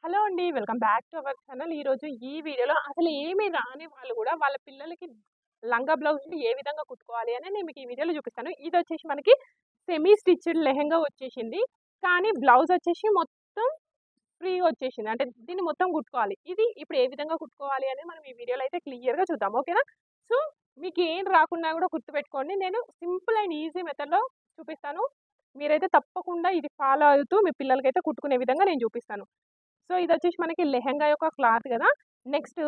Hello అండి. Welcome back to our channel. ఈరోజు ఈ వీడియోలో అసలు ఏమి రాని వాళ్ళు కూడా వాళ్ళ పిల్లలకి లంగా బ్లౌజ్‌ని ఏ విధంగా కుట్టుకోవాలి అని నేను మీకు ఈ వీడియోలో చూపిస్తాను. ఇదొచ్చేసి మనకి సెమీ స్టిచ్డ్ లెహెంగా వచ్చేసింది. కానీ బ్లౌజ్ వచ్చేసి మొత్తం ఫ్రీగా వచ్చేసింది. అంటే దీన్ని మొత్తం కుట్టుకోవాలి. ఇది ఇప్పుడు ఏ విధంగా కుట్టుకోవాలి అని మనం ఈ వీడియోలో అయితే క్లియర్‌గా చూద్దాం. ఓకేనా? సో మీకు ఏం రాకున్నా కూడా గుర్తుపెట్టుకోండి. నేను సింపుల్ అండ్ ఈజీ మెథడ్‌లో చూపిస్తాను. మీరైతే తప్పకుండా ఇది ఫాలో అవుతూ మీ పిల్లలకైతే కుట్టుకునే విధంగా నేను చూపిస్తాను. సో ఇదొచ్చేసి మనకి లెహెంగా యొక్క క్లాత్ కదా. నెక్స్ట్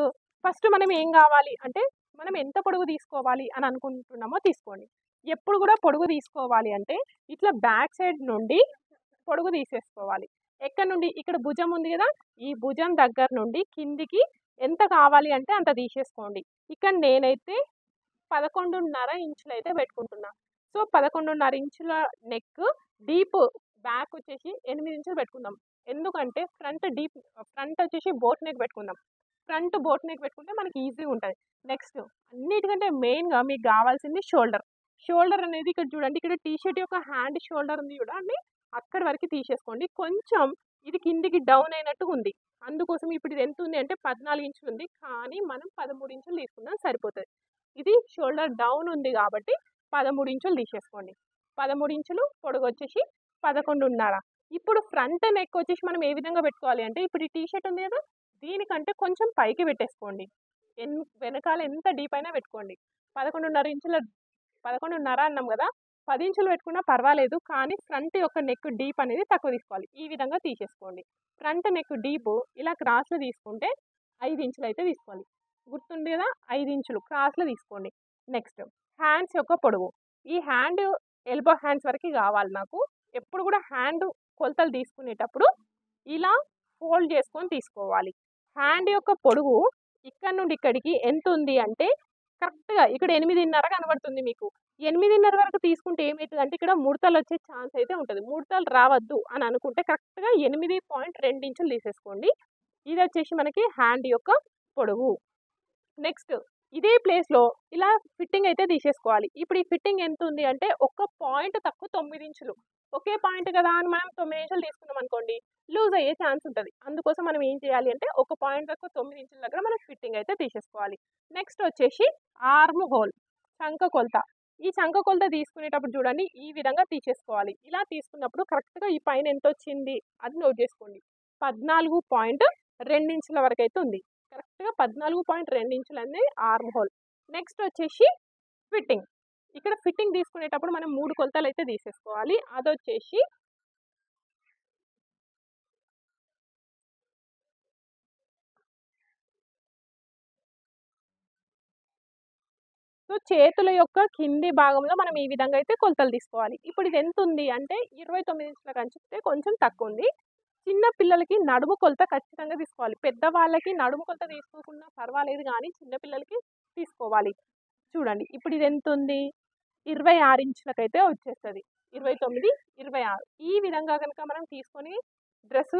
ఫస్ట్ మనం ఏం కావాలి అంటే మనం ఎంత పొడుగు తీసుకోవాలి అని అనుకుంటున్నామో తీసుకోండి. ఎప్పుడు కూడా పొడుగు తీసుకోవాలి అంటే ఇట్లా బ్యాక్ సైడ్ నుండి పొడుగు తీసేసుకోవాలి. ఎక్కడ నుండి ఇక్కడ భుజం ఉంది కదా, ఈ భుజం దగ్గర నుండి కిందికి ఎంత కావాలి అంటే అంత తీసేసుకోండి. ఇక్కడ నేనైతే 11.5 ఇంచులు అయితే పెట్టుకుంటున్నా. సో 11.5 ఇంచుల నెక్ డీప్ బ్యాక్ వచ్చేసి 8 ఇంచులు పెట్టుకుందాం. ఎందుకంటే ఫ్రంట్ వచ్చేసి బోట్ నెక్ పెట్టుకుందాం. ఫ్రంట్ బోట్ నెక్ పెట్టుకుంటే మనకి ఈజీగా ఉంటుంది. నెక్స్ట్ అన్నిటికంటే మెయిన్గా మీకు కావాల్సింది షోల్డర్ అనేది ఇక్కడ చూడండి. ఇక్కడ టీ షర్ట్ యొక్క హ్యాండ్ షోల్డర్ ఉంది చూడండి, అక్కడి వరకు తీసేసుకోండి. కొంచెం ఇది కిందికి డౌన్ అయినట్టు ఉంది. అందుకోసం ఇప్పుడు ఇది ఎంత ఉంది అంటే 14 ఇంచులు ఉంది, కానీ మనం 13 ఇంచులు తీసుకుందాం సరిపోతుంది. ఇది షోల్డర్ డౌన్ ఉంది కాబట్టి 13 ఇంచులు తీసేసుకోండి. 13 ఇంచులు పొడుగు వచ్చేసి 11.5. ఇప్పుడు ఫ్రంట్ నెక్ వచ్చేసి మనం ఏ విధంగా పెట్టుకోవాలి అంటే ఇప్పుడు ఈ టీ షర్ట్ ఉంది కదా, దీనికంటే కొంచెం పైకి పెట్టేసుకోండి. వెనకాల ఎంత డీప్ అయినా పెట్టుకోండి. 11.5 అన్నాం కదా, 10 ఇంచులు పెట్టుకున్నా పర్వాలేదు, కానీ ఫ్రంట్ యొక్క నెక్ డీప్ అనేది తక్కువ తీసుకోవాలి. ఈ విధంగా తీసేసుకోండి. ఫ్రంట్ నెక్ డీప్ ఇలా క్రాస్లో తీసుకుంటే 5 ఇంచులు అయితే తీసుకోవాలి. గుర్తుంది కదా, 5 ఇంచులు క్రాస్లో తీసుకోండి. నెక్స్ట్ హ్యాండ్స్ యొక్క పొడవు. ఈ హ్యాండ్ ఎల్బో హ్యాండ్స్ వరకు కావాలి నాకు. ఎప్పుడు కూడా హ్యాండ్ కొలతలు తీసుకునేటప్పుడు ఇలా ఫోల్డ్ చేసుకొని తీసుకోవాలి. హ్యాండ్ యొక్క పొడవు ఇక్కడ నుండి ఇక్కడికి ఎంత ఉంది అంటే కరెక్ట్గా ఇక్కడ 8.5 కనబడుతుంది మీకు. 8.5 వరకు తీసుకుంటే ఏమవుతుంది అంటే ఇక్కడ ముడతలు వచ్చే ఛాన్స్ అయితే ఉంటుంది. ముడతలు రావద్దు అని అనుకుంటే కరెక్ట్గా 8.2 ఇంచులు తీసేసుకోండి. ఇది వచ్చేసి మనకి హ్యాండ్ యొక్క పొడవు. నెక్స్ట్ ఇదే ప్లేస్లో ఇలా ఫిట్టింగ్ అయితే తీసేసుకోవాలి. ఇప్పుడు ఈ ఫిట్టింగ్ ఎంత ఉంది అంటే ఒక పాయింట్ తక్కువ 9 ఇంచులు. ఒకే పాయింట్ కదా అని మనం 9 ఇంచులు తీసుకున్నాం అనుకోండి, లూజ్ అయ్యే ఛాన్స్ ఉంటుంది. అందుకోసం మనం ఏం చేయాలి అంటే ఒక పాయింట్ తక్కువ 9 ఇంచుల దగ్గర మనం ఫిట్టింగ్ అయితే తీసేసుకోవాలి. నెక్స్ట్ వచ్చేసి ఆర్మ్ హోల్, చంక కొలత. ఈ చంక కొలత తీసుకునేటప్పుడు చూడండి ఈ విధంగా తీసేసుకోవాలి. ఇలా తీసుకున్నప్పుడు కరెక్ట్గా ఈ పైన ఎంత వచ్చింది అది నోట్ చేసుకోండి. 14.2 ఇంచుల వరకు అయితే ఉంది. కరెక్ట్గా 14.2 ఇంచులు అనేది ఆర్మ్ హోల్. నెక్స్ట్ వచ్చేసి ఫిట్టింగ్. ఇక్కడ ఫిట్టింగ్ తీసుకునేటప్పుడు మనం 3 కొలతలు అయితే తీసేసుకోవాలి. అదొచ్చేసి సో చేతుల యొక్క కింది భాగంలో మనం ఈ విధంగా అయితే కొలతలు తీసుకోవాలి. ఇప్పుడు ఇది ఎంత ఉంది అంటే 29 ఇంచుల కంచితే కొంచెం తక్కువ ఉంది. చిన్న పిల్లలకి నడుము కొలత ఖచ్చితంగా తీసుకోవాలి. పెద్దవాళ్ళకి నడుము కొలత తీసుకోకుండా పర్వాలేదు, కానీ చిన్నపిల్లలకి తీసుకోవాలి. చూడండి ఇప్పుడు ఇది ఎంత ఉంది, 26 ఇంచులకైతే వచ్చేస్తుంది. 29, 26 ఈ విధంగా కనుక మనం తీసుకొని డ్రెస్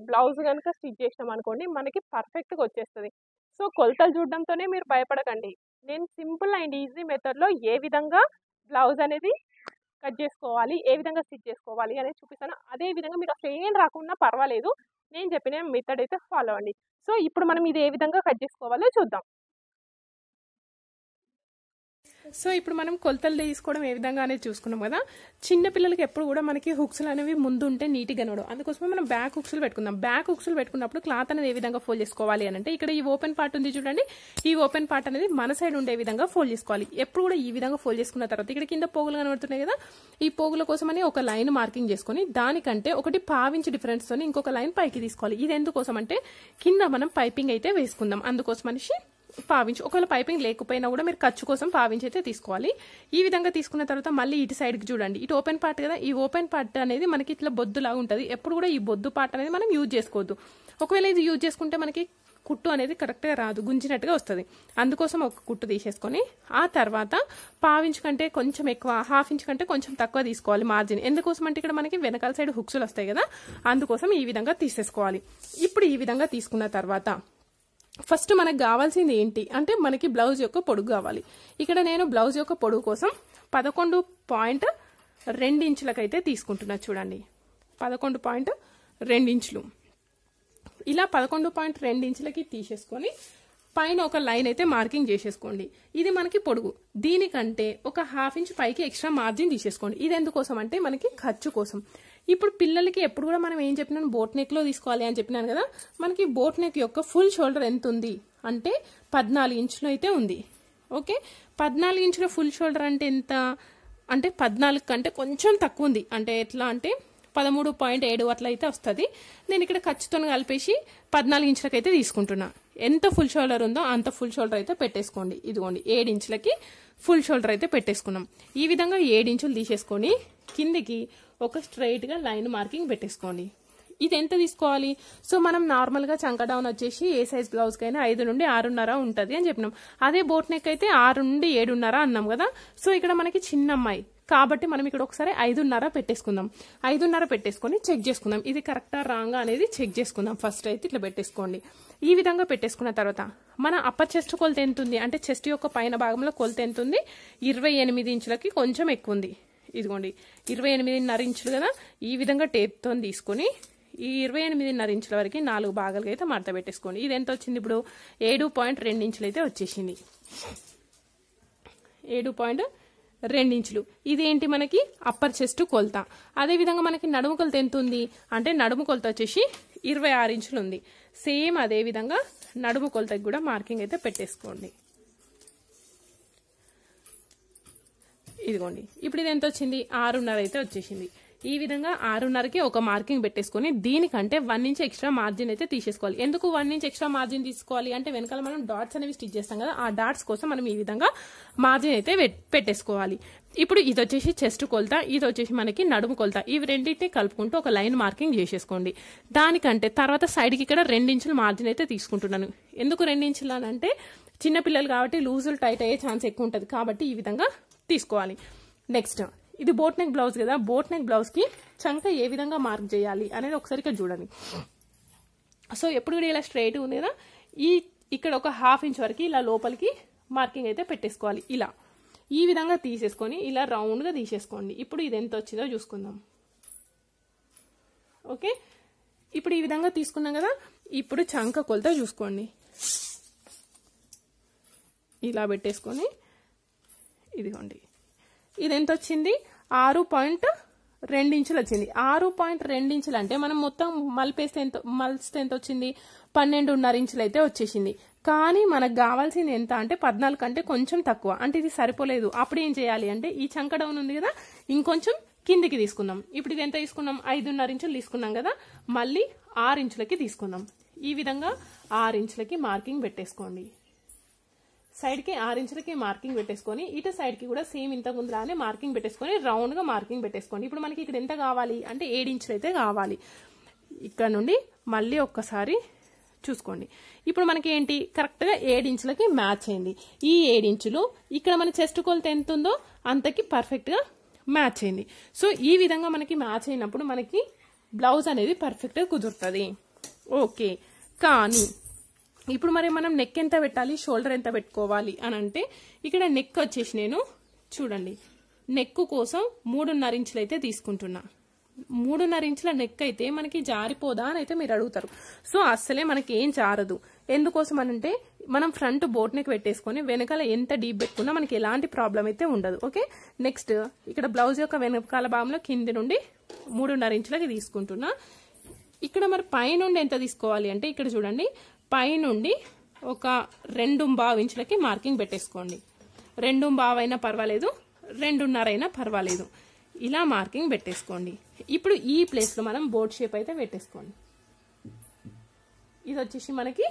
బ్లౌజ్ కనుక స్టిచ్ చేసినాం అనుకోండి మనకి పర్ఫెక్ట్గా వచ్చేస్తుంది. సో కొలతలు చూడడంతోనే మీరు భయపడకండి. నేను సింపుల్ అండ్ ఈజీ మెథడ్లో ఏ విధంగా బ్లౌజ్ అనేది కట్ చేసుకోవాలి, ఏ విధంగా స్టిచ్ చేసుకోవాలి అనేది చూపిస్తాను. అదే విధంగా మీరు అసలు ఏం రాకుండా పర్వాలేదు, నేను చెప్పిన మెథడ్ అయితే ఫాలో అవ్వండి. సో ఇప్పుడు మనం ఇది ఏ విధంగా కట్ చేసుకోవాలో చూద్దాం. సో ఇప్పుడు మనం కొలతలు తీసుకోవడం ఏ విధంగా అనేది చూసుకున్నాం కదా. చిన్న పిల్లలకి ఎప్పుడు కూడా మనకి హుక్స్లు అనేవి ముందు ఉంటే నీట్గా కనబడవు. అందుకోసమే మనం బ్యాక్ హుక్స్లు పెట్టుకుందాం. బ్యాక్ హుక్స్లు పెట్టుకున్నప్పుడు క్లాత్ అనేది ఏ విధంగా ఫోల్డ్ చేసుకోవాలి అని అంటే ఇక్కడ ఈ ఓపెన్ పార్ట్ ఉంది చూడండి, ఈ ఓపెన్ పార్ట్ అనేది మన సైడ్ ఉండే విధంగా ఫోల్డ్ చేసుకోవాలి. ఎప్పుడు కూడా ఈ విధంగా ఫోల్డ్ చేసుకున్న తర్వాత ఇక్కడ కింద పోగులు కనబడుతున్నాయి కదా, ఈ పోగుల కోసమని ఒక లైన్ మార్కింగ్ చేసుకొని దానికంటే 1.5 ఇంచ్ డిఫరెన్స్ తోని ఇంకొక లైన్ పైకి తీసుకోవాలి. ఇది ఎందుకోసం అంటే కింద మనం పైపింగ్ అయితే వేసుకుందాం. అందుకోసం మనిషి 1/2 ఇంచ్. ఒకవేళ పైపింగ్ లేకపోయినా కూడా మీరు ఖర్చు కోసం 1/2 ఇంచ్ అయితే తీసుకోవాలి. ఈ విధంగా తీసుకున్న తర్వాత మళ్ళీ ఇటు సైడ్కి చూడండి, ఇటు ఓపెన్ పార్ట్ కదా, ఈ ఓపెన్ పార్ట్ అనేది మనకి ఇట్లా బొద్దులాగా ఉంటుంది. ఎప్పుడు కూడా ఈ బొద్దు పార్ట్ అనేది మనం యూజ్ చేసుకోవద్దు. ఒకవేళ ఇది యూజ్ చేసుకుంటే మనకి కుట్టు అనేది కరెక్ట్గా రాదు, గుంజినట్టుగా వస్తుంది. అందుకోసం ఒక కుట్టు తీసేసుకొని ఆ తర్వాత 1/2 ఇంచ్ కంటే కొంచెం ఎక్కువ, 1/2 ఇంచ్ కంటే కొంచెం తక్కువ తీసుకోవాలి మార్జిన్. ఎందుకోసం అంటే ఇక్కడ మనకి వెనకాల సైడ్ హుక్స్లు వస్తాయి కదా, అందుకోసం ఈ విధంగా తీసేసుకోవాలి. ఇప్పుడు ఈ విధంగా తీసుకున్న తర్వాత ఫస్ట్ మనకు కావాల్సింది ఏంటి అంటే మనకి బ్లౌజ్ యొక్క పొడుగు కావాలి. ఇక్కడ నేను బ్లౌజ్ యొక్క పొడుగు కోసం 11.2 ఇంచులకైతే తీసుకుంటున్నా. చూడండి 11.2 ఇంచులు. ఇలా 11.2 ఇంచులకి తీసేసుకొని పైన ఒక లైన్ అయితే మార్కింగ్ చేసేసుకోండి. ఇది మనకి పొడుగు, దీనికంటే ఒక 1/2 ఇంచ్ పైకి ఎక్స్ట్రా మార్జిన్ తీసేసుకోండి. ఇది ఎందుకోసం అంటే మనకి ఖర్చు కోసం. ఇప్పుడు పిల్లలకి ఎప్పుడు కూడా మనం ఏం చెప్పినాను, బోట్ నెక్ లో తీసుకోవాలి అని చెప్పినాను కదా. మనకి బోట్ నెక్ యొక్క ఫుల్ షోల్డర్ ఎంత ఉంది అంటే 14 ఇంచులు అయితే ఉంది. ఓకే, 14 ఇంచుల ఫుల్ షోల్డర్ అంటే ఎంత అంటే 14 కంటే కొంచెం తక్కువ ఉంది. అంటే ఎట్లా అంటే 13.7 అట్లా అయితే వస్తుంది. నేను ఇక్కడ ఖర్చుతో కలిపేసి 14 ఇంచులకి అయితే తీసుకుంటున్నా. ఎంత ఫుల్ షోల్డర్ ఉందో అంత ఫుల్ షోల్డర్ అయితే పెట్టేసుకోండి. ఇదిగోండి 7 ఇంచులకి ఫుల్ షోల్డర్ అయితే పెట్టేసుకున్నాం. ఈ విధంగా 7 ఇంచులు తీసేసుకొని కిందికి ఒక స్ట్రైట్ గా లైన్ మార్కింగ్ పెట్టేసుకోండి. ఇది ఎంత తీసుకోవాలి? సో మనం నార్మల్ గా చంక డౌన్ వచ్చేసి ఏ సైజ్ బ్లౌజ్ కైనా 5 నుండి 6.5 ఉంటది అని చెప్పినాం. అదే బోట్ నెక్ అయితే 6 నుండి 7.5 అన్నాం కదా. సో ఇక్కడ మనకి చిన్న అమ్మాయి కాబట్టి మనం ఇక్కడ ఒకసారి 5.5 పెట్టేసుకుందాం. 5.5 పెట్టేసుకొని చెక్ చేసుకుందాం. ఇది కరెక్టా రాంగా అనేది చెక్ చేసుకుందాం. ఫస్ట్ అయితే ఇట్లా పెట్టేసుకోండి. ఈ విధంగా పెట్టేసుకున్న తర్వాత మన అప్పర్ చెస్ట్ కొలత ఎంత ఉంది అంటే చెస్ట్ యొక్క పైన భాగంలో కొలత ఎంత ఉంది? 28 ఇంచులకి కొంచెం ఎక్కువ ఉంది. ఇదిగోండి 28.5 ఇంచులు కదా. ఈ విధంగా టేప్తో తీసుకొని ఈ 28.5 ఇంచుల వరకు 4 భాగాలుగా అయితే మడత పెట్టేసుకోండి. ఇది ఎంత వచ్చింది? ఇప్పుడు 7.2 ఇంచులు అయితే వచ్చేసింది. 7.2 ఇంచులు. ఇదేంటి మనకి అప్పర్ చెస్ట్ కొలత. అదే విధంగా మనకి నడుము కొలత ఎంత ఉంది అంటే నడుము కొలత వచ్చేసి 26 ఇంచులు ఉంది. సేమ్ అదే విధంగా నడుము కొలతకి కూడా మార్కింగ్ అయితే పెట్టేసుకోండి. ఇదిగోండి ఇప్పుడు ఇది ఎంత వచ్చింది? 6.5 అయితే వచ్చేసింది. ఈ విధంగా 6.5కి ఒక మార్కింగ్ పెట్టేసుకొని దీనికంటే 1 ఇంచ్ ఎక్స్ట్రా మార్జిన్ అయితే తీసేసుకోవాలి. ఎందుకు 1 ఇంచ్ ఎక్స్ట్రా మార్జిన్ తీసుకోవాలి అంటే వెనకాల మనం డాట్స్ అనేవి స్టిచ్ చేస్తాం కదా. ఆ డాట్స్ కోసం మనం ఈ విధంగా మార్జిన్ అయితే పెట్టేసుకోవాలి. ఇప్పుడు ఇది వచ్చేసి చెస్ట్ కొలత, ఇది వచ్చేసి మనకి నడుము కొలత. ఇవి రెండింటిని కలుపుకుంటూ ఒక లైన్ మార్కింగ్ చేసేసుకోండి. దానికంటే తర్వాత సైడ్కి ఇక్కడ 2 ఇంచుల మార్జిన్ అయితే తీసుకుంటున్నాను. ఎందుకు 2 ఇంచులు అని అంటే చిన్నపిల్లలు కాబట్టి లూజులు టైట్ అయ్యే ఛాన్స్ ఎక్కువ ఉంటుంది కాబట్టి ఈ విధంగా తీసుకోవాలి. నెక్స్ట్ ఇది బోట్ నెక్ బ్లౌజ్ కదా. బోట్ నెక్ బ్లౌజ్ కి చంక ఏ విధంగా మార్క్ చేయాలి అనేది ఒకసారి ఇక్కడ చూడండి. సో ఎప్పుడు కూడా ఇలా స్ట్రైట్ ఉంది కదా, ఇక్కడ ఒక 1/2 ఇంచ్ వరకు ఇలా లోపలికి మార్కింగ్ అయితే పెట్టేసుకోవాలి. ఇలా ఈ విధంగా తీసేసుకొని ఇలా రౌండ్ గా తీసేసుకోండి. ఇప్పుడు ఇది ఎంత వచ్చిందో చూసుకుందాం. ఓకే, ఇప్పుడు ఈ విధంగా తీసుకున్నాం కదా. ఇప్పుడు చంక కొలత చూసుకోండి. ఇలా పెట్టేసుకొని ఇదిగోండి ఇది ఎంత వచ్చింది? 6.2 ఇంచులు వచ్చింది. 6.2 ఇంచులు అంటే మనం మొత్తం మలిస్తే ఎంత వచ్చింది? 12.5 ఇంచులు అయితే వచ్చేసింది. కానీ మనకు కావాల్సింది ఎంత అంటే 14 కంటే కొంచెం తక్కువ. అంటే ఇది సరిపోలేదు. అప్పుడు ఏం చేయాలి అంటే ఈ చంక డౌన్ ఉంది కదా, ఇంకొంచెం కిందికి తీసుకుందాం. ఇప్పుడు ఇది ఎంత తీసుకున్నాం? 5.5 ఇంచులు తీసుకున్నాం కదా, మళ్ళీ 6 ఇంచులకి తీసుకుందాం. ఈ విధంగా 6 ఇంచులకి మార్కింగ్ పెట్టేసుకోండి. సైడ్ కి 6 ఇంచులకి మార్కింగ్ పెట్టేసుకొని ఇటు సైడ్ కి కూడా సేమ్ ఇంతకు ముందులానే మార్కింగ్ పెట్టేసుకొని రౌండ్ గా మార్కింగ్ పెట్టేసుకోండి. ఇప్పుడు మనకి ఇక్కడ ఎంత కావాలి అంటే 7 ఇంచులు అయితే కావాలి. ఇక్కడ నుండి మళ్ళీ ఒక్కసారి చూసుకోండి. ఇప్పుడు మనకి ఏంటి కరెక్ట్ గా 7 ఇంచులకి మ్యాచ్ అయింది. ఈ 7 ఇంచులు ఇక్కడ మన చెస్ట్ కొలత ఎంత ఉందో అంతకి పర్ఫెక్ట్ గా మ్యాచ్ అయింది. సో ఈ విధంగా మనకి మ్యాచ్ అయినప్పుడు మనకి బ్లౌజ్ అనేది పర్ఫెక్ట్ గా కుదురుతుంది. ఓకే, కానీ ఇప్పుడు మరి మనం నెక్ ఎంత పెట్టాలి, షోల్డర్ ఎంత పెట్టుకోవాలి అని అంటే ఇక్కడ నెక్ వచ్చేసి నేను చూడండి నెక్ కోసం 3.5 ఇంచులు అయితే తీసుకుంటున్నా. 3.5 ఇంచుల నెక్ అయితే మనకి జారిపోదా అని అయితే మీరు అడుగుతారు. సో అస్సలే మనకి ఏం జారదు. ఎందుకోసం అనంటే మనం ఫ్రంట్ బోట్ నెక్ పెట్టేసుకొని వెనకాల ఎంత డీప్ పెట్టుకున్నా మనకి ఎలాంటి ప్రాబ్లం అయితే ఉండదు. ఓకే, నెక్స్ట్ ఇక్కడ బ్లౌజ్ యొక్క వెనకాల భాగంలో కింది నుండి 3.5 ఇంచులకి తీసుకుంటున్నా. ఇక్కడ మరి పై నుండి ఎంత తీసుకోవాలి అంటే ఇక్కడ చూడండి పైనుండి ఒక 2.5 ఇంచులకి మార్కింగ్ పెట్టేసుకోండి. 2.5 అయినా పర్వాలేదు, 2.5 అయినా పర్వాలేదు. ఇలా మార్కింగ్ పెట్టేసుకోండి. ఇప్పుడు ఈ ప్లేస్ లో మనం బోట్ షేప్ అయితే పెట్టేసుకోండి. ఇది వచ్చేసి మనకి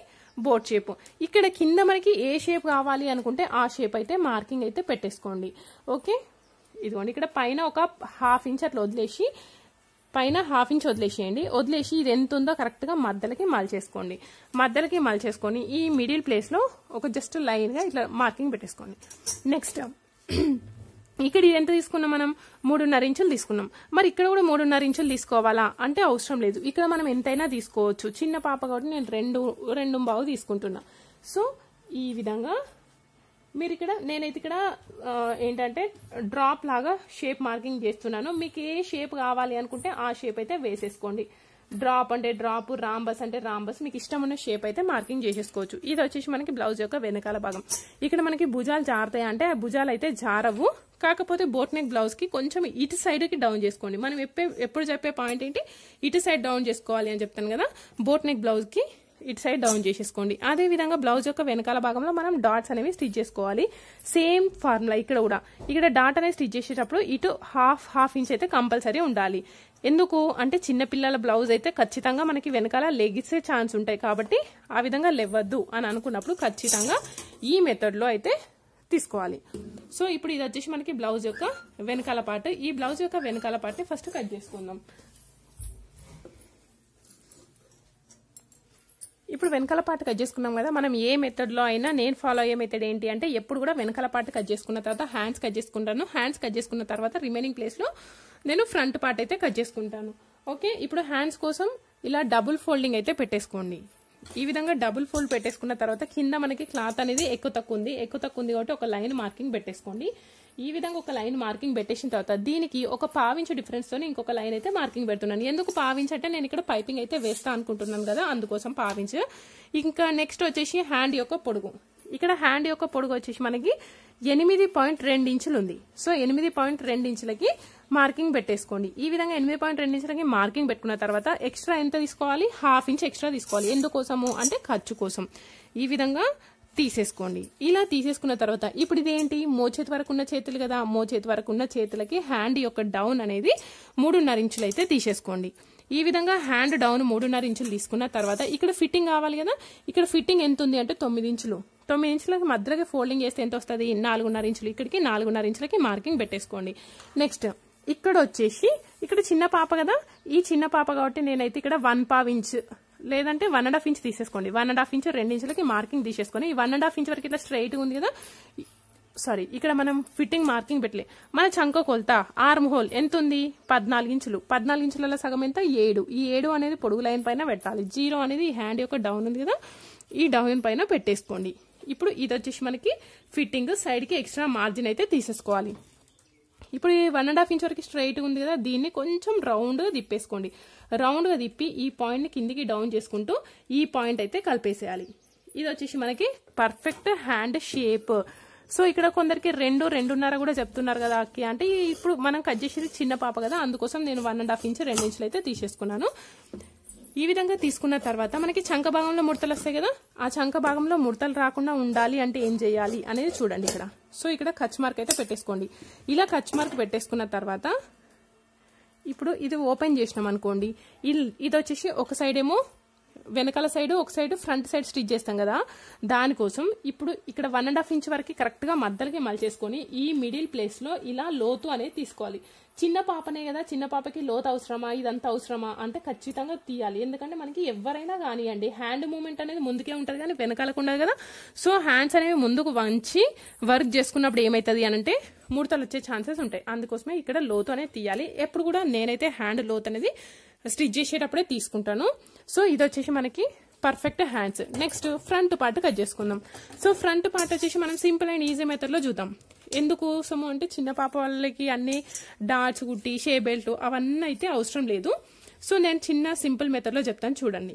బోట్ షేప్. ఇక్కడ కింద మనకి ఏ షేప్ కావాలి అనుకుంటే ఆ షేప్ అయితే మార్కింగ్ అయితే పెట్టేసుకోండి. ఓకే, ఇదిగోండి ఇక్కడ పైన ఒక 1/2 ఇంచ్ అట్లా వదిలేసి పైన 1/2 ఇంచ్ వదిలేసి ఇది ఎంత ఉందో కరెక్ట్ గా మధ్యలకి మలిచేసుకోండి. మధ్యలకి మలిచేసుకొని ఈ మిడిల్ ప్లేస్ లో ఒక జస్ట్ లైన్ గా ఇట్లా మార్కింగ్ పెట్టేసుకోండి. నెక్స్ట్ ఇక్కడ ఇది ఎంత తీసుకున్నాం మనం? 3.5 ఇంచులు తీసుకున్నాం. మరి ఇక్కడ కూడా 3.5 ఇంచులు తీసుకోవాలా అంటే అవసరం లేదు. ఇక్కడ మనం ఎంతైనా తీసుకోవచ్చు. చిన్న పాప కాబట్టి నేను 2.5 తీసుకుంటున్నా. సో ఈ విధంగా మీరు ఇక్కడ నేనైతే ఇక్కడ ఏంటంటే డ్రాప్ లాగా షేప్ మార్కింగ్ చేస్తున్నాను. మీకు ఏ షేప్ కావాలి అనుకుంటే ఆ షేప్ అయితే వేసేసుకోండి. డ్రాప్ అంటే డ్రాప్, రాంబస్ అంటే రాంబస్, మీకు ఇష్టం ఉన్న షేప్ అయితే మార్కింగ్ చేసేసుకోవచ్చు. ఇది వచ్చేసి మనకి బ్లౌజ్ యొక్క వెనకాల భాగం. ఇక్కడ మనకి భుజాలు జారుతాయి అంటే ఆ భుజాలు అయితే జారవు, కాకపోతే బోట్ నెక్ బ్లౌజ్ కి కొంచెం ఇటు సైడ్ కి డౌన్ చేసుకోండి. మనం ఎప్పుడు చెప్పే పాయింట్ ఏంటి, ఇటు సైడ్ డౌన్ చేసుకోవాలి అని చెప్తాను కదా. బోట్ నెక్ బ్లౌజ్ కి ఇటు సైడ్ డౌన్ చేసేసుకోండి. అదే విధంగా బ్లౌజ్ యొక్క వెనకాల భాగంలో మనం డాట్స్ అనేవి స్టిచ్ చేసుకోవాలి. సేమ్ ఫార్ములా ఇక్కడ కూడా. ఇక్కడ డాట్ అనేది స్టిచ్ చేసేటప్పుడు ఇటు హాఫ్ ఇంచ్ అయితే కంపల్సరీ ఉండాలి. ఎందుకు అంటే చిన్నపిల్లల బ్లౌజ్ అయితే ఖచ్చితంగా మనకి వెనకాల లెగిసే ఛాన్స్ ఉంటాయి, కాబట్టి ఆ విధంగా లేవద్దు అని అనుకున్నప్పుడు ఖచ్చితంగా ఈ మెథడ్లో అయితే తీసుకోవాలి. సో ఇప్పుడు ఇది వచ్చేసి మనకి బ్లౌజ్ యొక్క వెనకాల పార్ట్. ఈ బ్లౌజ్ యొక్క వెనకాల పార్ట్ ఫస్ట్ కట్ చేసుకుందాం. ఇప్పుడు వెనకాల పార్ట్ కట్ చేసుకున్నాం కదా. మనం ఏ మెథడ్లో అయినా నేను ఫాలో అయ్యే మెథడ్ ఏంటి అంటే ఎప్పుడు కూడా వెనకాల పార్ట్ కట్ చేసుకున్న తర్వాత హ్యాండ్స్ కట్ చేసుకుంటాను. హ్యాండ్స్ కట్ చేసుకున్న తర్వాత రిమైనింగ్ ప్లేస్లో నేను ఫ్రంట్ పార్ట్ అయితే కట్ చేసుకుంటాను. ఓకే, ఇప్పుడు హ్యాండ్స్ కోసం ఇలా డబుల్ ఫోల్డింగ్ అయితే పెట్టేసుకోండి. ఈ విధంగా డబుల్ ఫోల్డ్ పెట్టేసుకున్న తర్వాత కింద మనకి క్లాత్ అనేది ఎక్కువ తక్కువ ఉంది కాబట్టి ఒక లైన్ మార్కింగ్ పెట్టేసుకోండి. ఈ విధంగా ఒక లైన్ మార్కింగ్ పెట్టేసిన తర్వాత దీనికి ఒక పావించు డిఫరెన్స్ తో ఇంకొక లైన్ అయితే మార్కింగ్ పెడుతున్నాను. ఎందుకు పావించ్ అంటే నేను ఇక్కడ పైపింగ్ అయితే వేస్తా అనుకుంటున్నాను కదా, అందుకోసం పావించు. ఇంకా నెక్స్ట్ వచ్చేసి హ్యాండ్ యొక్క పొడుగు. ఇక్కడ హ్యాండ్ యొక్క పొడుగు వచ్చేసి మనకి 8.2 ఇంచులు ఉంది. సో 8.2 ఇంచులకి మార్కింగ్ పెట్టేసుకోండి. ఈ విధంగా 8.2 ఇంచులకి మార్కింగ్ పెట్టుకున్న తర్వాత ఎక్స్ట్రా ఎంత తీసుకోవాలి, హాఫ్ ఇంచ్ ఎక్స్ట్రా తీసుకోవాలి. ఎందుకోసము అంటే ఖర్చు కోసం. ఈ విధంగా తీసేసుకోండి. ఇలా తీసేసుకున్న తర్వాత ఇప్పుడు ఇదేంటి, మోచేతి వరకు ఉన్న చేతులు కదా, మోచేతి వరకు ఉన్న చేతులకి హ్యాండ్ యొక్క డౌన్ అనేది 3.5 ఇంచులు అయితే తీసేసుకోండి. ఈ విధంగా హ్యాండ్ డౌన్ 3.5 ఇంచులు తీసుకున్న తర్వాత ఇక్కడ ఫిట్టింగ్ కావాలి కదా. ఇక్కడ ఫిట్టింగ్ ఎంత ఉంది అంటే 9 ఇంచులు. 9 ఇంచులకి మధ్యలోకి ఫోల్డింగ్ చేస్తే ఎంత వస్తుంది, 4.5 ఇంచులు. ఇక్కడికి 4.5 ఇంచులకి మార్కింగ్ పెట్టేసుకోండి. నెక్స్ట్ ఇక్కడ వచ్చేసి ఇక్కడ చిన్న పాప కదా, ఈ చిన్న పాప కాబట్టి నేనైతే ఇక్కడ 1/2 ఇంచ్ లేదంటే 1.5 ఇంచ్ తీసేసుకోండి. 1.5 ఇంచ్ 2 ఇంచులకి మార్కింగ్ తీసేసుకొని ఈ 1.5 ఇంచ్ వరకు ఇట్లా స్ట్రైట్ ఉంది కదా, సారీ ఇక్కడ మనం ఫిట్టింగ్ మార్కింగ్ పెట్టలే. మన చంక కొలత ఆర్మ్ హోల్ ఎంత ఉంది, 14 ఇంచులు. 14 ఇంచుల సగం ఎంత, 7. ఈ 7 అనేది పొడుగు లైన్ పైన పెట్టాలి. 0 అనేది ఈ హ్యాండ్ యొక్క డౌన్ ఉంది కదా, ఈ డౌన్ పైన పెట్టేసుకోండి. ఇప్పుడు ఇది వచ్చేసి మనకి ఫిట్టింగ్. సైడ్ కి ఎక్స్ట్రా మార్జిన్ అయితే తీసేసుకోవాలి. ఇప్పుడు ఈ 1.5 ఇంచ్ వరకు స్ట్రైట్ ఉంది కదా, దీన్ని కొంచెం రౌండ్ గా తిప్పేసుకోండి. రౌండ్ గా తిప్పి ఈ పాయింట్ ని కిందికి డౌన్ చేసుకుంటూ ఈ పాయింట్ అయితే కలిపేసేయాలి. ఇది వచ్చేసి మనకి పర్ఫెక్ట్ హ్యాండ్ షేప్. సో ఇక్కడ కొందరికి 2.5 కూడా చెప్తున్నారు కదా అక్కి అంటే, ఇప్పుడు మనం కట్ చేసేది చిన్న పాప కదా, అందుకోసం నేను 1.5 ఇంచ్ 2 ఇంచులు అయితే తీసేసుకున్నాను. ఈ విధంగా తీసుకున్న తర్వాత మనకి చంక భాగంలో ముడతలు వస్తాయి కదా, ఆ చంక భాగంలో ముడతలు రాకుండా ఉండాలి అంటే ఏం చేయాలి అనేది చూడండి ఇక్కడ. సో ఇక్కడ కచ్ మార్క్ అయితే పెట్టేసుకోండి. ఇలా కచ్ మార్క్ పెట్టేసుకున్న తర్వాత ఇప్పుడు ఇది ఓపెన్ చేసినాం అనుకోండి, ఇది వచ్చేసి ఒక సైడ్ ఏమో వెనకాల సైడ్, ఒక సైడ్ ఫ్రంట్ సైడ్ స్టిచ్ చేస్తాం కదా, దానికోసం ఇప్పుడు ఇక్కడ 1.5 ఇంచ్ వరకు కరెక్ట్ గా మధ్యలోకి మలిచేసుకొని ఈ మిడిల్ ప్లేస్ లో ఇలా లోతు అనేది తీసుకోవాలి. చిన్న పాపనే కదా, చిన్న పాపకి లోతు అవసరమా, ఇదంతా అవసరమా అంటే ఖచ్చితంగా తీయాలి. ఎందుకంటే మనకి ఎవరైనా కానివ్వండి హ్యాండ్ మూవ్మెంట్ అనేది ముందుకే ఉంటది కానీ వెనకాలకు ఉండదు కదా. సో హ్యాండ్స్ అనేవి ముందుకు వంచి వర్క్ చేసుకున్నప్పుడు ఏమైతుంది అని అంటే ముడతలు వచ్చే ఛాన్సెస్ ఉంటాయి. అందుకోసమే ఇక్కడ లోతు అనేది తీయాలి. ఎప్పుడు కూడా నేనైతే హ్యాండ్ లోతు అనేది స్టిచ్ చేసేటప్పుడే తీసుకుంటాను. సో ఇది వచ్చేసి మనకి perfect hands. Next front part cut చేసుకుందాం. సో ఫ్రంట్ పార్ట్ వచ్చేసి మనం సింపుల్ అండ్ ఈజీ మెథడ్ లో చూద్దాం. ఎందుకోసము అంటే చిన్న పాప వాళ్ళకి అన్ని డాట్స్ కుట్టి షే బెల్ట్ అవన్నీ అయితే అవసరం లేదు. సో నేను చిన్న సింపుల్ మెథడ్ లో చెప్తాను చూడండి.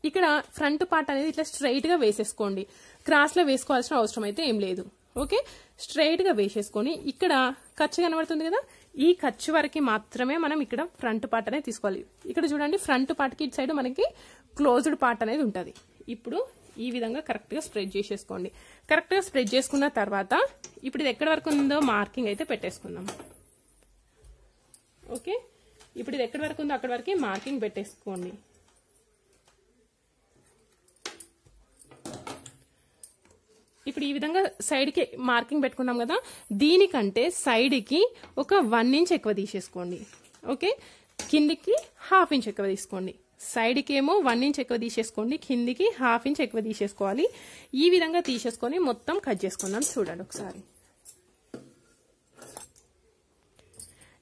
ఇక్కడ ఫ్రంట్ పార్ట్ అనేది ఇట్లా స్ట్రైట్ గా వేసేసుకోండి. క్రాస్ లో వేసుకోవాల్సిన అవసరం అయితే ఏం లేదు. ఓకే, స్ట్రైట్ గా వేసేసుకొని ఇక్కడ ఖర్చు కనబడుతుంది కదా, ఈ ఖర్చు వరకు మాత్రమే మనం ఇక్కడ ఫ్రంట్ పార్ట్ అనేది తీసుకోవాలి. ఇక్కడ చూడండి ఫ్రంట్ పార్ట్ కి ఇటు సైడ్ మనకి క్లోజ్డ్ పార్ట్ అనేది ఉంటుంది. ఇప్పుడు ఈ విధంగా కరెక్ట్ గా స్ప్రెడ్ చేసేసుకోండి. కరెక్ట్ గా స్ప్రెడ్ చేసుకున్న తర్వాత ఇప్పుడు ఇది ఎక్కడి వరకు ఉందో మార్కింగ్ అయితే పెట్టేసుకుందాం. ఓకే, ఇప్పుడు ఇది ఎక్కడి వరకు ఉందో అక్కడి వరకు మార్కింగ్ పెట్టేసుకోండి. ఇప్పుడు ఈ విధంగా సైడ్ కి మార్కింగ్ పెట్టుకున్నాం కదా, దీనికంటే సైడ్ కి ఒక 1 ఇంచ్ ఎక్కువ తీసేసుకోండి. ఓకే, కిందికి హాఫ్ ఇంచ్ ఎక్కువ తీసుకోండి. సైడ్ కి ఏమో 1 ఇంచ్ ఎక్కువ తీసేసుకోండి, కిందికి హాఫ్ ఇంచ్ ఎక్కువ తీసేసుకోవాలి. ఈ విధంగా తీసేసుకొని మొత్తం కట్ చేసుకుందాం. చూడండి ఒకసారి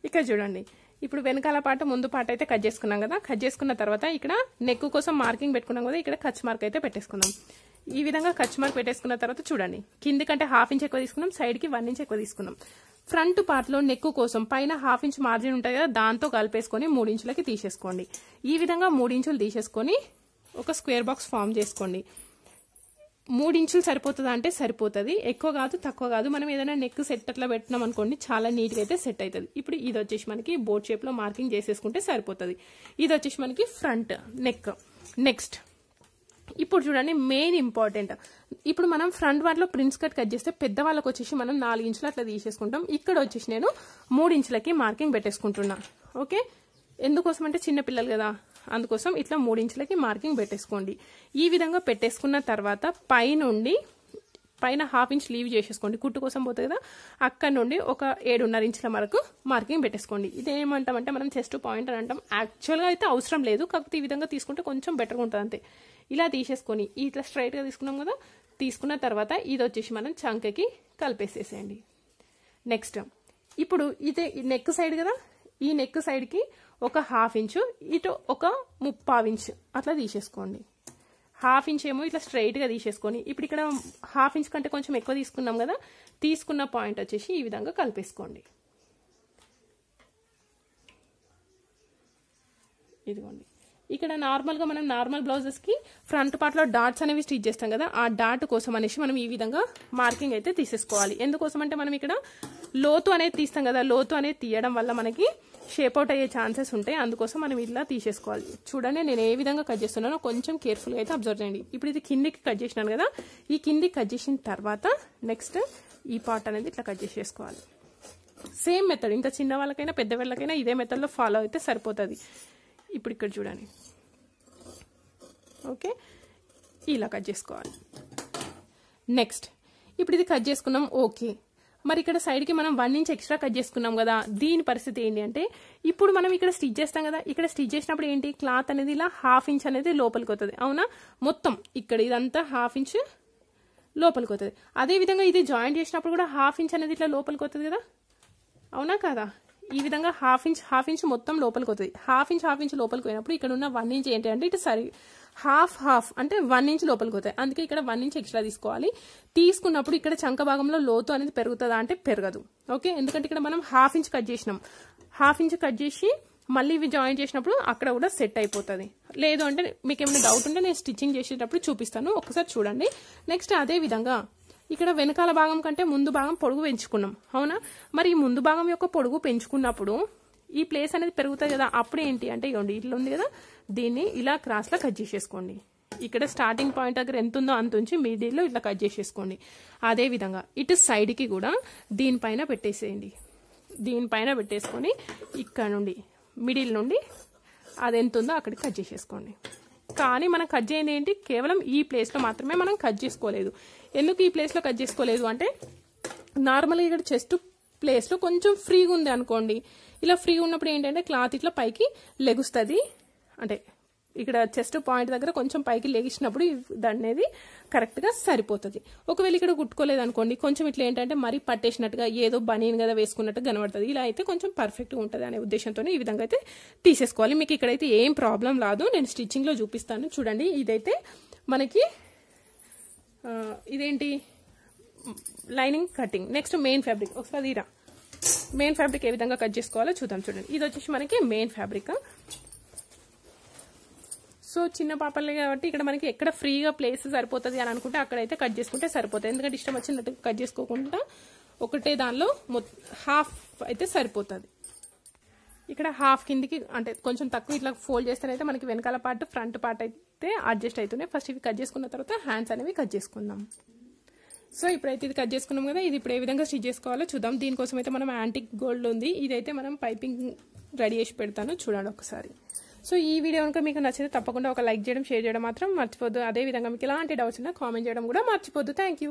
ఇక్కడ చూడండి. ఇప్పుడు వెనకాల పాట ముందు పాట అయితే కట్ చేసుకున్నాం కదా, కట్ చేసుకున్న తర్వాత ఇక్కడ నెక్ కోసం మార్కింగ్ పెట్టుకున్నాం కదా, ఇక్కడ కచ్ మార్క్ అయితే పెట్టేసుకుందాం. ఈ విధంగా కచ్ మార్క్ పెట్టేసుకున్న తర్వాత చూడండి కింది కంటే హాఫ్ ఇంచ్ ఎక్కువ తీసుకున్నాం, సైడ్ కి 1 ఇంచ్ ఎక్కువ తీసుకున్నాం. ఫ్రంట్ పార్ట్లో నెక్ కోసం పైన 1/2 ఇంచ్ మార్జిన్ ఉంటుంది కదా, దాంతో కలిపేసుకొని 3 ఇంచులకి తీసేసుకోండి. ఈ విధంగా 3 ఇంచులు తీసేసుకొని ఒక స్క్వేర్ బాక్స్ ఫామ్ చేసుకోండి. 3 ఇంచులు సరిపోతుందా అంటే సరిపోతుంది, ఎక్కువ కాదు తక్కువ కాదు. మనం ఏదైనా నెక్ సెట్ అట్లా పెట్టినాం అనుకోండి, చాలా నీట్గా అయితే సెట్ అవుతుంది. ఇప్పుడు ఇది వచ్చేసి మనకి బోట్ షేప్లో మార్కింగ్ చేసేసుకుంటే సరిపోతుంది. ఇది వచ్చేసి మనకి ఫ్రంట్ నెక్. నెక్స్ట్ ఇప్పుడు చూడండి మెయిన్ ఇంపార్టెంట్, ఇప్పుడు మనం ఫ్రంట్ వాటిలో ప్రిన్స్ కట్ చేస్తే పెద్దవాళ్ళకి వచ్చేసి మనం 4 ఇంచులు అట్లా తీసేసుకుంటాం. ఇక్కడ వచ్చేసి నేను 3 ఇంచులకి మార్కింగ్ పెట్టేసుకుంటున్నా. ఓకే, ఎందుకోసం అంటే చిన్న పిల్లలు కదా, అందుకోసం ఇట్లా 3 ఇంచులకి మార్కింగ్ పెట్టేసుకోండి. ఈ విధంగా పెట్టేసుకున్న తర్వాత పైన 1/2 ఇంచ్ లీవ్ చేసేసుకోండి, కుట్టు కోసం పోతుంది కదా, అక్కడ నుండి ఒక 7.5 ఇంచుల వరకు మార్కింగ్ పెట్టేసుకోండి. ఇదేమంటామంటే మనం చెస్ట్ పాయింట్ అని అంటాం. యాక్చువల్గా అయితే అవసరం లేదు, కాకపోతే ఈ విధంగా తీసుకుంటే కొంచెం బెటర్గా ఉంటుంది అంతే. ఇలా తీసేసుకొని ఇట్లా స్ట్రైట్గా తీసుకున్నాం కదా, తీసుకున్న తర్వాత ఇది వచ్చేసి మనం చంకకి కలిపేసేసేయండి. నెక్స్ట్ ఇప్పుడు ఇదే నెక్ సైడ్ కదా, ఈ నెక్ సైడ్కి ఒక 1/2 ఇంచు, ఇటు ఒక 3/4 ఇంచ్ అట్లా తీసేసుకోండి. 1/2 ఇంచ్ ఏమో ఇట్లా స్ట్రైట్గా తీసేసుకొని ఇప్పుడు ఇక్కడ 1/2 ఇంచ్ కంటే కొంచెం ఎక్కువ తీసుకున్నాం కదా, తీసుకున్న పాయింట్ వచ్చేసి ఈ విధంగా కలిపేసుకోండి. ఇదిగోండి, ఇక్కడ నార్మల్గా మనం నార్మల్ బ్లౌజెస్కి ఫ్రంట్ పార్ట్లో డాట్స్ అనేవి స్టిచ్ చేస్తాం కదా, ఆ డాట్ కోసం అనేసి మనం ఈ విధంగా మార్కింగ్ అయితే తీసేసుకోవాలి. ఎందుకోసం అంటే మనం ఇక్కడ లోతు అనేది తీస్తాం కదా, లోతు అనేది తీయడం వల్ల మనకి షేప్ అవుట్ అయ్యే ఛాన్సెస్ ఉంటాయి. అందుకోసం మనం ఇలా తీసేసుకోవాలి. చూడండి నేను ఏ విధంగా కట్ చేస్తున్నానో కొంచెం కేర్ఫుల్గా అయితే అబ్జర్వ్ చేయండి. ఇప్పుడు ఇది కిందికి కట్ చేసినాను కదా, ఈ కిందికి కట్ చేసిన తర్వాత నెక్స్ట్ ఈ పార్ట్ అనేది ఇట్లా కట్ చేసేసుకోవాలి. సేమ్ మెథడ్, ఇంకా చిన్న వాళ్ళకైనా పెద్ద వాళ్ళకైనా ఇదే మెథడ్లో ఫాలో అయితే సరిపోతుంది. ఇప్పుడు ఇక్కడ చూడండి, ఓకే, ఇలా కట్ చేసుకోవాలి. నెక్స్ట్ ఇప్పుడు ఇది కట్ చేసుకున్నాం. ఓకే, మరి ఇక్కడ సైడ్కి మనం 1 ఇంచ్ ఎక్స్ట్రా కట్ చేసుకున్నాం కదా, దీని పరిస్థితి ఏంటి అంటే ఇప్పుడు మనం ఇక్కడ స్టిచ్ చేస్తాం కదా, ఇక్కడ స్టిచ్ చేసినప్పుడు ఏంటి క్లాత్ అనేది ఇలా 1/2 ఇంచ్ అనేది లోపలికి వస్తుంది. అవునా, మొత్తం ఇక్కడ ఇదంతా 1/2 ఇంచ్ లోపలికి వస్తుంది. అదేవిధంగా ఇది జాయింట్ చేసినప్పుడు కూడా 1/2 ఇంచ్ అనేది ఇట్లా లోపలికి వస్తుంది కదా, అవునా కదా. ఈ విధంగా 1/2 ఇంచ్ మొత్తం లోపలికి వస్తుంది. 1/2 ఇంచ్ లోపలికి పోయినప్పుడు ఇక్కడ ఉన్న 1 ఇంచ్ ఏంటి అంటే ఇటు సరి హాఫ్ అంటే 1 ఇంచ్ లోపలికి పోతాయి. అందుకే ఇక్కడ 1 ఇంచ్ ఎక్స్ట్రా తీసుకోవాలి. తీసుకున్నప్పుడు ఇక్కడ చంక భాగంలో లోతు అనేది పెరుగుతుందా అంటే పెరగదు. ఓకే, ఎందుకంటే ఇక్కడ మనం 1/2 ఇంచ్ కట్ చేసినాం. 1/2 ఇంచ్ కట్ చేసి మళ్ళీ ఇవి జాయిన్ చేసినప్పుడు అక్కడ కూడా సెట్ అయిపోతుంది. లేదు అంటే మీకు ఏమైనా డౌట్ ఉంటే నేను స్టిచ్చింగ్ చేసేటప్పుడు చూపిస్తాను, ఒకసారి చూడండి. నెక్స్ట్ అదే విధంగా ఇక్కడ వెనకాల భాగం కంటే ముందు భాగం పొడుగు పెంచుకున్నాం. అవునా, మరి ఈ ముందు భాగం యొక్క పొడుగు పెంచుకున్నప్పుడు ఈ ప్లేస్ అనేది పెరుగుతుంది కదా, అప్పుడు ఏంటి అంటే ఇవ్వండి ఇట్లా ఉంది కదా, దీన్ని ఇలా క్రాస్లో కట్ చేసేసుకోండి. ఇక్కడ స్టార్టింగ్ పాయింట్ దగ్గర ఎంత ఉందో అంత ఉంచి మిడిల్లో ఇట్లా కట్ చేసేసుకోండి. అదేవిధంగా ఇటు సైడ్కి కూడా దీనిపైన పెట్టేసేయండి. దీనిపైన పెట్టేసుకొని ఇక్కడ నుండి మిడిల్ నుండి అది ఎంత ఉందో అక్కడికి కట్ చేసేసుకోండి. కానీ మనం కట్ చేయండి ఏంటి, కేవలం ఈ ప్లేస్లో మాత్రమే మనం కట్ చేసుకోలేదు. ఎందుకు ఈ ప్లేస్లో కట్ చేసుకోలేదు అంటే నార్మల్గా ఇక్కడ చెస్ట్ ప్లేస్లో కొంచెం ఫ్రీగా ఉంది అనుకోండి, ఇలా ఫ్రీగా ఉన్నప్పుడు ఏంటంటే క్లాత్ ఇట్లా పైకి లెగుస్తుంది. అంటే ఇక్కడ చెస్ట్ పాయింట్ దగ్గర కొంచెం పైకి లెగిసినప్పుడు దాని అనేది కరెక్ట్గా సరిపోతుంది. ఒకవేళ ఇక్కడ కుట్టుకోలేదు అనుకోండి, కొంచెం ఇట్లా ఏంటంటే మరీ పట్టేసినట్టుగా ఏదో బనీన్ కదా వేసుకున్నట్టు కనబడుతుంది. ఇలా అయితే కొంచెం పర్ఫెక్ట్గా ఉంటుంది అనే ఉద్దేశంతో ఈ విధంగా అయితే తీసేసుకోవాలి. మీకు ఇక్కడైతే ఏం ప్రాబ్లం రాదు, నేను స్టిచ్చింగ్లో చూపిస్తాను చూడండి. ఇదైతే మనకి ఇదేంటి lining cutting. Next main fabric, ఒకసారి తీరా మెయిన్ ఫ్యాబ్రిక్ ఏ విధంగా కట్ చేసుకోవాలో చూద్దాం. చూడండి, ఇది వచ్చేసి మనకి మెయిన్ ఫ్యాబ్రిక్. సో చిన్న పాపలే కాబట్టి ఇక్కడ మనకి ఎక్కడ ఫ్రీగా ప్లేస్ సరిపోతుంది అని అనుకుంటే అక్కడైతే కట్ చేసుకుంటే సరిపోతుంది. ఎందుకంటే ఇష్టం వచ్చినట్టు కట్ చేసుకోకుండా ఒకటే దానిలో హాఫ్ అయితే సరిపోతుంది. ఇక్కడ హాఫ్ కిందికి అంటే కొంచెం తక్కువ ఇట్లా ఫోల్డ్ చేస్తేనైతే మనకి వెనకాల పార్ట్ ఫ్రంట్ పార్ట్ అయితే అడ్జస్ట్ అవుతున్నాయి. ఫస్ట్ ఇవి కట్ చేసుకున్న తర్వాత హ్యాండ్స్ అనేవి కట్ చేసుకుందాం. సో ఇప్పుడైతే ఇది కట్ చేసుకున్నాం కదా, ఇది ఇప్పుడు ఏ విధంగా స్టిచ్ చేసుకోవాలో చూద్దాం. దీనికోసం అయితే మనం యాంటిక్ గోల్డ్ ఉంది, ఇదైతే మనం పైపింగ్ రెడీ చేసి పెడతాను చూడండి ఒకసారి. సో ఈ వీడియో కనుక మీకు నచ్చితే తప్పకుండా ఒక లైక్ చేయడం, షేర్ చేయడం మాత్రం మర్చిపోద్దు. అదేవిధంగా మీకు ఎలాంటి డౌట్స్ ఉన్నా కామెంట్ చేయడం కూడా మర్చిపోద్దు. Thank you.